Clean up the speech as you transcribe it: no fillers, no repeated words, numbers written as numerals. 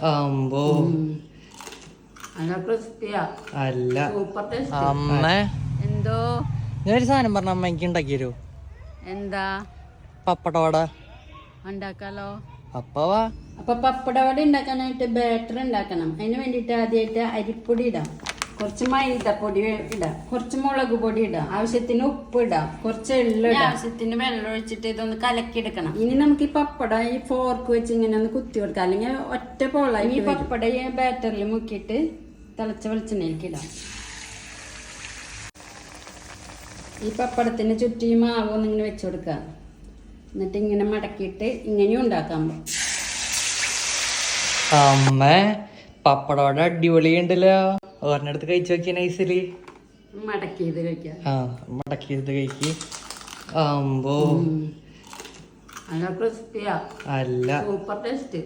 അമ്പോ നല്ല ക്രിസ്പിയാ. അല്ല സൂപ്പർ ടേസ്റ്റ്. അമ്മ എന്തോ ഞാനൊരു സാധനം പറഞ്ഞ അമ്മ എനിക്ക് ഉണ്ടാക്കിയരോ? എന്താ? പപ്പടവട ഉണ്ടാക്കാലോ. അപ്പവാ. അപ്പൊ പപ്പടവട ഉണ്ടാക്കാനായിട്ട് ബാറ്റർ ഉണ്ടാക്കണം. അതിന് വേണ്ടിയിട്ട് ആദ്യമായിട്ട് അരിപ്പൊടി ഇടാം, കുറച്ച് മൈദപ്പൊടി ഇടാം, കുറച്ച് മുളക് പൊടി ഇടാം, ആവശ്യത്തിന് ഉപ്പ് ഇടാം, കുറച്ച് എള്ള് ഇടാം, ആവശ്യത്തിന് വെള്ളം ഒഴിച്ചിട്ട് ഇതൊന്ന് കലക്കിയെടുക്കണം. ഇനി നമുക്ക് ഈ പപ്പട ഈ ഫോർക്ക് വെച്ച് ഇങ്ങനെ ഒന്ന് കുത്തി കൊടുക്കാം, അല്ലെങ്കിൽ ഒറ്റ പോളായി. ഈ പപ്പട ഈ ബാറ്ററിൽ മുക്കിയിട്ട് തിളച്ച വെളിച്ചെണ്ണയിലേക്ക് ഇടാം. ഈ പപ്പടത്തിന് ചുറ്റി മാവ് ഒന്നിങ്ങനെ വെച്ച് കൊടുക്കുക. എന്നിട്ട് ഇങ്ങനെ മടക്കിയിട്ട് ഇങ്ങനെയും ഉണ്ടാക്കാൻ പോകും. അമ്മ പപ്പടവട അടിപൊളി ഉണ്ടല്ലോ. ഒരെണ്ണടുത്ത് കഴിച്ചു നോക്കിയ നൈസില്. മടക്കിയത് കഴിക്കാം. മടക്കിയത് കഴിക്ക്. അമ്പോ നല്ല ക്രിസ്പിയാ. അല്ല സൂപ്പർ ടേസ്റ്റ്.